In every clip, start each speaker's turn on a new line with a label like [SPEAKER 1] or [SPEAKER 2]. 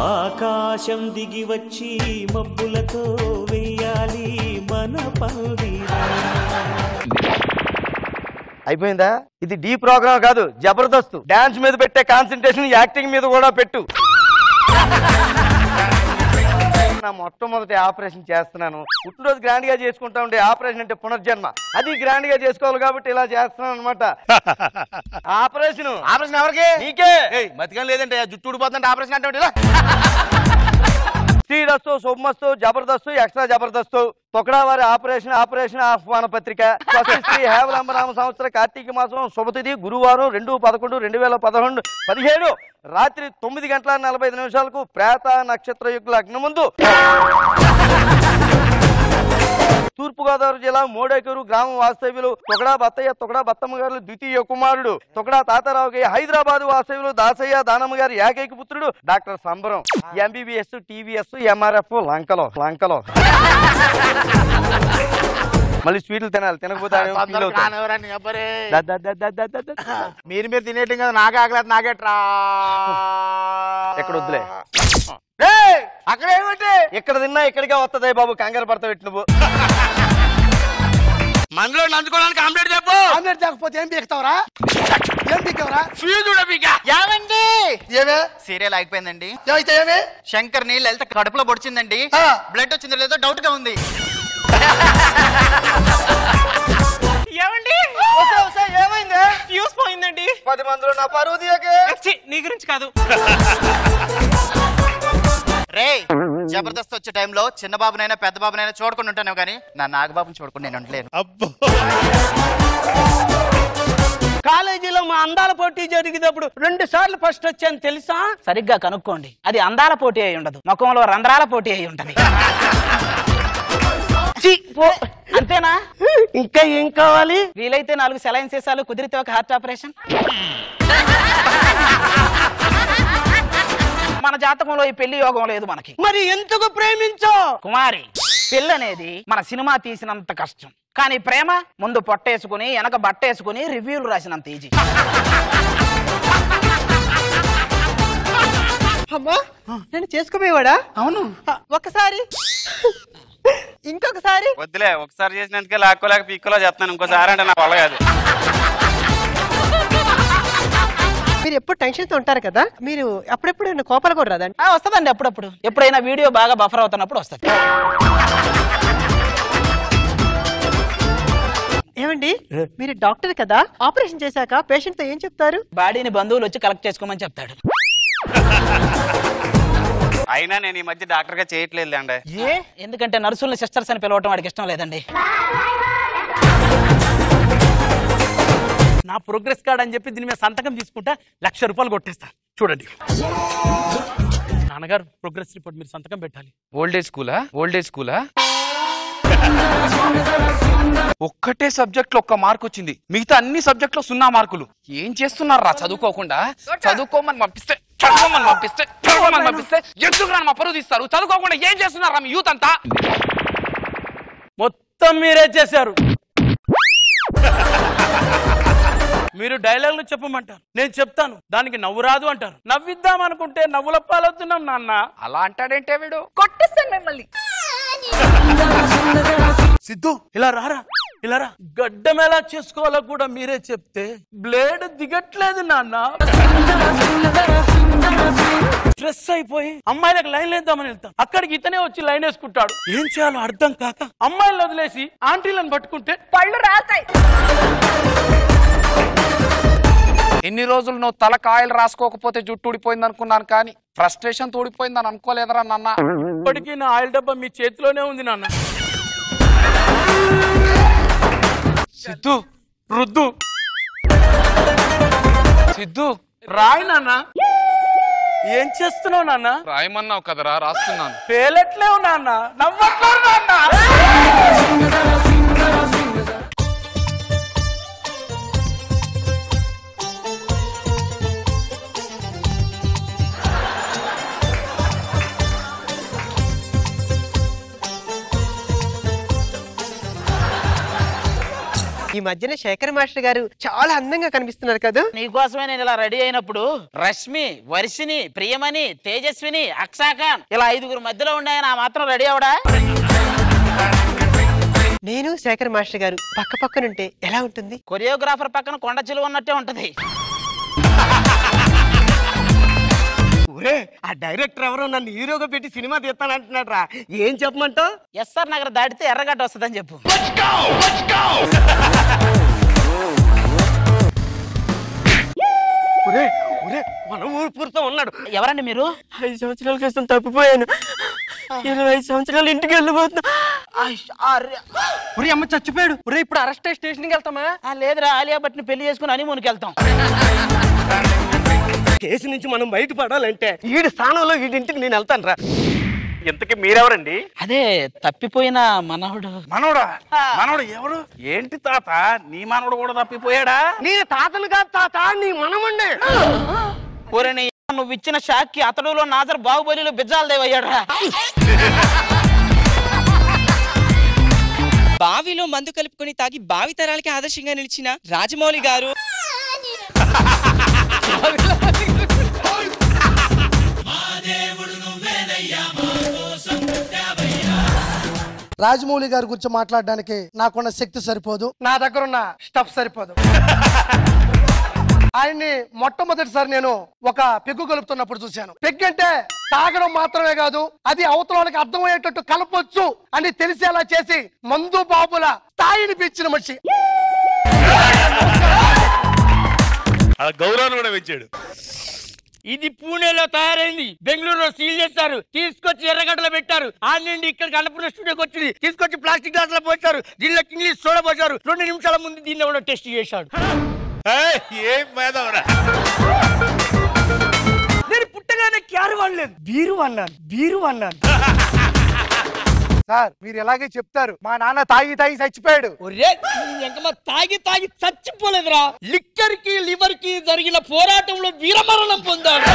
[SPEAKER 1] ఆకాశం దిగి వచ్చి మబ్బులతో వేయాలి మన పందిరా.
[SPEAKER 2] అయిపోయిందా? ఇది డీ ప్రోగ్రామ్ కాదు, జబర్దస్త్. డాన్స్ మీద పెట్టే కాన్సన్ట్రేషన్ యాక్టింగ్ మీద కూడా పెట్టు. నా మొట్టమొదటి ఆపరేషన్ చేస్తున్నాను. పుట్టినరోజు గ్రాండ్ గా చేసుకుంటా ఉంటే ఆపరేషన్ అంటే పునర్జన్మ, అది గ్రాండ్ గా చేసుకోవాలి కాబట్టి ఇలా చేస్తున్నాను అనమాట. ఆపరేషన్ ఎవరికి? నీకే.
[SPEAKER 3] మతికం లేదంటే జుట్టు ఊడిపోతుంటే ఆపరేషన్ అంటే
[SPEAKER 2] శ్రీరస్తు, శుభమస్తు, జబర్దస్తు, ఎక్స్ట్రా జబర్దస్తు. తొకడా వారి ఆపరేషన్ ఆహ్వాన పత్రిక. స్వస్తి హేవలంబనామ సంవత్సర కార్తీక మాసం శుభతిథి గురువారం 2/11/2017 రాత్రి 9:45 ప్రేత నక్షత్ర యుగ లగ్నం ముందు తూర్పుగోదావరి జిల్లా మోడేకూరు గ్రామం వాస్తవ్యులు తొకడా బత్తయ్య, తొకడా బత్తమ్మ గారు ద్వితీయ కుమారుడు. తొకడా తాతారావు గారి హైదరాబాద్ వాస్తవ్యులు దాసయ్య, దానమ్మ గారి ఏకైక పుత్రుడు డాక్టర్ సంబరం. MBBS, TVS, MRF లంకలో. మళ్ళీ స్వీట్లు తినాలి, తినకపోతే
[SPEAKER 3] మీరు తినేయటం కదా, నాకే ఆకలేదు. నాకేట్రా
[SPEAKER 2] ఎక్కడ వద్దులే,
[SPEAKER 3] అక్కడ ఏమిటి?
[SPEAKER 2] ఇక్కడ తిన్నా ఇక్కడికే వస్తుంది బాబు, కంగారు పడతావు ఇటు నువ్వు.
[SPEAKER 3] మనలో నంచుకోవడానికి ఆమ్లెట్ చెప్పు.
[SPEAKER 4] ఆమ్లెట్ లేకపోతే ఏం పీకుతావరా? ఏం పీకవరా?
[SPEAKER 3] ఫ్యూజ్ కూడా పీక.
[SPEAKER 4] ఏమండి? ఏమే
[SPEAKER 3] సీరియల్ అయిపోయిందండి.
[SPEAKER 4] ఏమైతే ఏమే?
[SPEAKER 3] శంకర్ ని లలిత కడుపులో పొడిచిందండి. బ్లడ్ వచ్చిందో లేదో డౌట్ గా ఉంది.
[SPEAKER 5] ఏమండి?
[SPEAKER 2] ఏమైంది?
[SPEAKER 5] ఫ్యూజ్ పోయిందండి.
[SPEAKER 2] 10 మందిలో నా పరువు తీయకే.
[SPEAKER 5] నీ గురించి కాదు.
[SPEAKER 3] రే జబర్దస్త్ వచ్చే టైంలో చిన్న బాబునైనా పెద్ద బాబునైనా చూడకుండా ఉంటాను కానీ నా నాగబాబుని చూడకుండా నేను ఉండలేను.
[SPEAKER 5] కాలేజీలో మా అందాల పోటీ జరిగేటప్పుడు 2 సార్లు ఫస్ట్ వచ్చాను తెలుసా? సరిగ్గా కనుక్కోండి, అది అందాల పోటీ అయి ఉండదు, ముఖంలో రంధ్రాల పోటీ అయి ఉంటది. అంతేనా?
[SPEAKER 2] ఇంకా ఏం కావాలి?
[SPEAKER 5] వీలైతే 4 సెలైన్ సీసాలు, కుదిరితే ఒక హార్ట్ ఆపరేషన్. మన జాతకంలో ఈ పెళ్లి యోగం లేదు మనకి.
[SPEAKER 2] మరి ఎందుకు ప్రేమించో
[SPEAKER 5] కుమారి? పెళ్లి అనేది మన సినిమా తీసినంత కష్టం, కానీ ప్రేమ ముందు పొట్టేసుకుని వెనక బట్టేసుకుని రివ్యూలు రాసినంత ఈజీ.
[SPEAKER 4] అమ్మా నేను చేసుకోబోయేవాడా?
[SPEAKER 5] అవును.
[SPEAKER 4] ఒకసారి ఇంకొకసారి
[SPEAKER 3] వద్దులే, ఒకసారి చేసినందుకే లాక్కోలేక పీక్కోలో చేస్తాను, ఇంకోసారి అంటే నా వల్ల కాదు.
[SPEAKER 4] మీరు ఎప్పుడు టెన్షన్ తో ఉంటారు కదా, మీరు అప్పుడెప్పుడు కోపాలు కూడా రాదండి?
[SPEAKER 5] వస్తుందండి అప్పుడప్పుడు, ఎప్పుడైనా వీడియో బాగా బఫర్ అవుతున్నప్పుడు వస్తుంది.
[SPEAKER 4] ఏమండి మీరు డాక్టర్ కదా, ఆపరేషన్ చేశాక పేషెంట్ తో ఏం చెప్తారు?
[SPEAKER 5] బాడీని బంధువులు వచ్చి కలెక్ట్ చేసుకోమని చెప్తాడు.
[SPEAKER 3] అయినా నేను ఈ మధ్య డాక్టర్ గా చేయట్లేదు అండి.
[SPEAKER 5] ఎందుకంటే నర్సుల్ని సిస్టర్స్ అని పిలవటం వాడికి ఇష్టం లేదండి.
[SPEAKER 6] నా ప్రోగ్రెస్ కార్డ్ అని చెప్పి దీని మీద సంతకం తీసుకుంటా 1,00,000 రూపాయలు కొట్టేస్తా. చూడండి నాన్నగారు, ప్రోగ్రెస్ రిపోర్ట్ మీరు సంతకం పెట్టాలి.
[SPEAKER 7] ఓల్డేజ్ స్కూలా? ఒక్కటే సబ్జెక్ట్ లో 1 మార్క్ వచ్చింది, మిగతా అన్ని సబ్జెక్ట్ లో 0 మార్కులు. ఏం చేస్తున్నారా? చదువుకోకుండా చదువుకోమని పంపిస్తే ఎందుకు మా పరువు తీస్తారు? చదువుకోకుండా ఏం చేస్తున్నారా మీ యూత్ అంతా?
[SPEAKER 6] మొత్తం మీరే చేశారు. మీరు డైలాగులు చెప్పమంటారు, నేను చెప్తాను, దానికి నవ్వు రాదు అంటారు. నవ్విద్దాం అనుకుంటే నవ్వుల పాలవుతున్నాం నాన్న.
[SPEAKER 7] అలా అంటాడంటే వీడు
[SPEAKER 8] కొట్టేస్తాను మిమ్మల్ని.
[SPEAKER 6] సిద్ధు ఇలా రారా, ఇలా రా. గడ్డం ఎలా చేసుకోవాలో కూడా మీరే చెప్తే బ్లేడ్ దిగట్లేదు నాన్న. స్ట్రెస్ అయిపోయి అమ్మాయిలకు లైన్ వేద్దామని వెళ్తాం, అక్కడికి ఇతనే వచ్చి లైన్ వేసుకుంటాడు. ఏం చేయాలో అర్థం కాక అమ్మాయిలను వదిలేసి ఆంటీలను పట్టుకుంటే
[SPEAKER 8] పళ్ళు రాతాయి.
[SPEAKER 7] ఎన్ని రోజులు నువ్వు తల కాయలు రాసుకోకపోతే జుట్టు ఊడిపోయింది అనుకున్నాను, కానీ ఫ్రస్ట్రేషన్ తోడిపోయిందని అనుకోలేదరా నాన్న.
[SPEAKER 6] ఇప్పటికీ నా ఆయిల్ డబ్బా మీ చేతిలోనే ఉంది నాన్న.
[SPEAKER 7] సిద్ధు
[SPEAKER 6] రుద్దు
[SPEAKER 7] సిద్ధు
[SPEAKER 6] రాయి నాన్న. ఏం చేస్తున్నావు నాన్న?
[SPEAKER 7] రాయమన్నావు కదరా, రాస్తున్నాను.
[SPEAKER 6] పేలట్లేవు నాన్న, నవ్వట్లేవు నాన్న.
[SPEAKER 2] ఈ
[SPEAKER 4] మధ్యన శేఖర్ మాస్టర్ గారు చాలా అందంగా కనిపిస్తున్నారు కదా.
[SPEAKER 5] నీకోసమే నేను ఇలా రెడీ అయినప్పుడు రష్మి, వర్షిని, ప్రియమణి, తేజస్విని, అక్షాఖాన్ ఇలా 5గురు మధ్యలో ఉన్నాయని ఆ మాత్రం రెడీ అవడా?
[SPEAKER 4] నేను శేఖర్ మాస్టర్ గారు పక్క పక్కనుంటే ఎలా ఉంటుంది?
[SPEAKER 5] కొరియోగ్రాఫర్ పక్కన కొండ చిలువ ఉన్నట్టే ఉంటది.
[SPEAKER 2] ఆ డైరెక్టర్ ఎవరో నన్ను హీరోగా పెట్టి సినిమా తీస్తానంటున్నాడు రా, ఏం చెప్పమంటావు?
[SPEAKER 5] ఎస్ఆర్ నగర్ దాటితే ఎర్రగడ్డ వస్తుందని చెప్పు.
[SPEAKER 2] మన ఊరు పూర్తం ఉన్నాడు.
[SPEAKER 5] ఎవరండి మీరు?
[SPEAKER 4] 5 సంవత్సరాల క్రితం తప్పిపోయాను. 25 సంవత్సరాలు ఇంటికి వెళ్ళిపోతున్నా. అమ్మ చచ్చిపోయాడు. ఇప్పుడు అరెస్ట్ స్టేషన్కి వెళ్తామా?
[SPEAKER 5] లేదురా, ఆలియా భట్ని పెళ్లి చేసుకుని హనీమూన్కి వెళ్తాం.
[SPEAKER 2] కేసు నుంచి మనం బయటపడాలంటే వీడి స్థానంలో వీడింటికి నేను వెళ్తాను రా. ఇంతకీ మీరెవరండి?
[SPEAKER 5] అదే తప్పిపోయిన మనవడు.
[SPEAKER 6] మనవడా? మనవడు ఎవడు? ఏంటి తాత, నీ మనవడు కూడా తప్పిపోయాడా?
[SPEAKER 2] నేను తాతను కాదు తాత, నీ మనమండి.
[SPEAKER 5] ఊరని నువ్వు ఇచ్చిన షాక్ కి అతడులో నాజర్ బాహుబలిలో బిజ్జాలు దేవయ్యాడా?
[SPEAKER 8] బావిలో మందు కలుపుకొని తాగి భావి తరాలకి ఆదర్శంగా నిలిచిన రాజమౌళి గారు.
[SPEAKER 9] రాజమౌళి గారి గురించి మాట్లాడడానికి నాకున్న శక్తి సరిపోదు, నా దగ్గర ఉన్న స్టఫ్ సరిపోదు. ఆయన్ని మొట్టమొదటిసారి నేను ఒక పెగ్గు కలుపుతున్నప్పుడు చూశాను. పెగ్గు అంటే తాగడం మాత్రమే కాదు, అది అవతల వాళ్ళకి అర్థమయ్యేటట్టు కలపొచ్చు అని తెలిసేలా చేసి మందు బాబుల స్థాయిని పెంచిన మనిషి.
[SPEAKER 6] గౌరవాన్ని కూడా పెంచాడు.
[SPEAKER 2] ఇది పూణేలో తయారైంది, బెంగళూరులో సీల్ చేస్తారు, తీసుకొచ్చి ఎర్రగడ్డలో పెట్టారు. ఆ నుండి ఇక్కడ అన్నపూర్ణ స్టూడియోకి వచ్చింది, తీసుకొచ్చి ప్లాస్టిక్ గ్లాస్ లో పోసారు, దీనిలో ఇంగ్లీష్ సోడా పోసారు. 2 నిమిషాల ముందు దీన్ని కూడా టెస్ట్ చేశాడు. నేను పుట్టగానే క్యారు వాడలేదు, బీరు అన్నాను.
[SPEAKER 9] సార్ మీరు ఎలాగే చెప్తారు, మా నాన్న తాగి చచ్చిపోయాడు.
[SPEAKER 2] తాగి చచ్చిపోలేదురా, లిక్కర్ కి లివర్ కి జరిగిన పోరాటంలో వీరమరణం పొందాడు.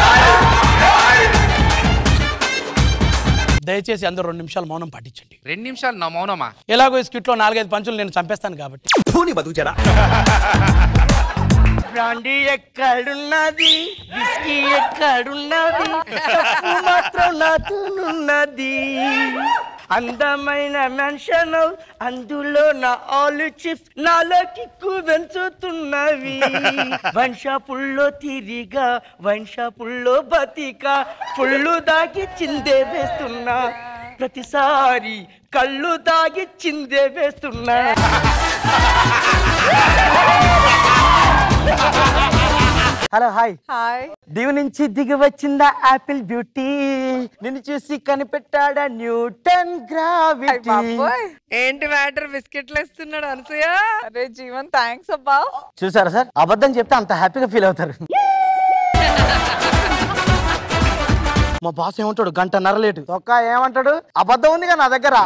[SPEAKER 6] దయచేసి అందరూ 2 నిమిషాలు మౌనం పాటించండి.
[SPEAKER 7] 2 నిమిషాలు నా మౌనమా?
[SPEAKER 6] ఎలాగో ఈ స్కిట్ లో 4-5 పంచులు నేను చంపేస్తాను కాబట్టి.
[SPEAKER 2] బ్రాండీ ఎక్కడున్నది, విస్కీ ఎక్కడున్నది, మాత్రం నాతోనున్నది. అందమైన మెన్షన్, అందులో నా ఆలు చిప్స్ నాలో కిక్కు పెంచుతున్నవి. వైన్ షాపుల్లో తిరిగా, వైన్ షాపుల్లో బతిక, పుళ్ళు దాగి చిందే వేస్తున్నా, ప్రతిసారి కళ్ళు దాగి చిందే వేస్తున్నా. Hello hi. దీవి నుంచి దిగి వచ్చిందా యాపిల్ బ్యూటీ, నిన్ను చూసి కనిపెట్టాడా న్యూటన్ గ్రావిటీ.
[SPEAKER 10] ఏంటి మ్యాటర్, బిస్కెట్లు ఇస్తున్నాడు అనసూయ? అరే జీవన్ థ్యాంక్స్ అబ్బా.
[SPEAKER 2] చూసారా సార్, అబద్ధం చెప్తే అంత హ్యాపీగా ఫీల్ అవుతారు. మా బాస్ ఏమంటాడు, 1.5 గంట లేటు. తొక్క ఏమంటాడు, అబద్ధం ఉందిగా నా దగ్గర.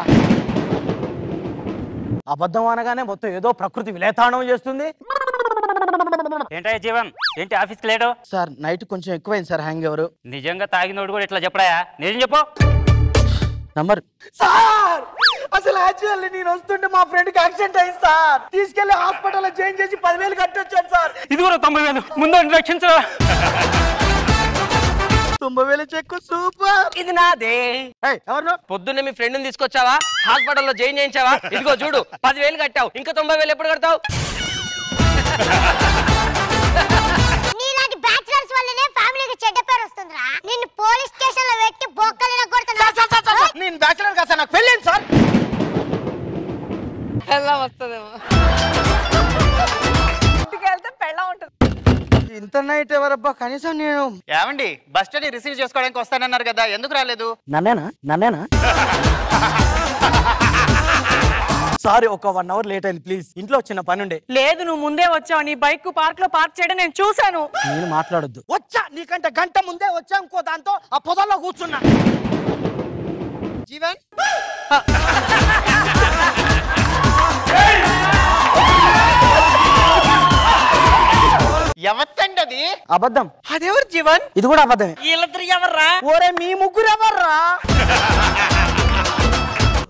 [SPEAKER 2] అబద్ధం అనగానే మొత్తం ఏదో ప్రకృతి విలేతాండం చేస్తుంది.
[SPEAKER 11] ఏంటా జీవన్, ఏంటి ఆఫీస్కి లేడు?
[SPEAKER 2] సార్ నైట్ కొంచెం ఎక్కువైంది సార్ హ్యాంగ్ ఓవర్.
[SPEAKER 11] నిజంగా తాగినోడు కూడా ఇట్లా చెప్పడాయా? నిజం చెప్పు.
[SPEAKER 2] నంబర్ సార్, అసలు యాక్చువల్లీ నేను వస్తుంటే మా ఫ్రెండ్ కి యాక్సిడెంట్ అయింది సార్, తీసుకెళ్లి హాస్పిటల్ చేంజ్ చేసి 10,000 కట్టొచ్చాను సార్.
[SPEAKER 11] ఇది కూడా 90,000 ముందు రక్షించరా.
[SPEAKER 2] 90,000 చెక్కు సూపర్.
[SPEAKER 10] ఇది నాదే.
[SPEAKER 2] ఎవరు?
[SPEAKER 10] పొద్దున్నే మీ ఫ్రెండ్ తీసుకొచ్చావా, హాస్పిటల్లో జాయిన్ చేయించావా? ఇదిగో చూడు 10,000 కట్టావు, ఇంకా 90,000 ఎప్పుడు కడతావు?
[SPEAKER 12] నీలాంటి బ్యాచిలర్స్ వల్లనే ఫ్యామిలీకి చెడ్డ పేరు వస్తుందిరా. నిన్ను పోలీస్ స్టేషన్ లో పెట్టి బొక్కలు కొడతాను.
[SPEAKER 2] నేను బ్యాచిలర్ కాదు సార్, నాకు పెళ్ళేంటి సార్?
[SPEAKER 10] ఎలా వస్తుందేమో, ఇంటికి వెళ్తే పెళ్ళ ఉంటుంది.
[SPEAKER 2] ఇంత నైట్ ఎవరబ్బా? కనీసం నేను
[SPEAKER 3] ఏమండి బస్ స్టాండ్ రిసీవ్ చేసుకోవడానికి వస్తానన్నారు కదా, ఎందుకు రాలేదు?
[SPEAKER 2] నన్నేనా సారీ, ఒక 1 అవర్ లేట్ అయింది ప్లీజ్, ఇంట్లో చిన్న పని ఉండే.
[SPEAKER 10] లేదు నువ్వు ముందే వచ్చావు, నీ బైక్ పార్క్ లో పార్క్ చేయడం నేను చూశాను.
[SPEAKER 2] నేను మాట్లాడొద్దు. వచ్చా నీకంటే 1 గంట ముందే వచ్చా, ఇంకో దాంతో ఆ పొదల్లో కూర్చున్నా. జీవన్
[SPEAKER 3] ఎవత్తండి అది?
[SPEAKER 2] అబద్ధం.
[SPEAKER 10] అదెవరు జీవన్?
[SPEAKER 2] ఇది కూడా అబద్ధమే.
[SPEAKER 10] వీళ్ళిద్దరు ఎవర్రా?
[SPEAKER 2] ఓరే మీ ముగ్గురు ఎవర్రా?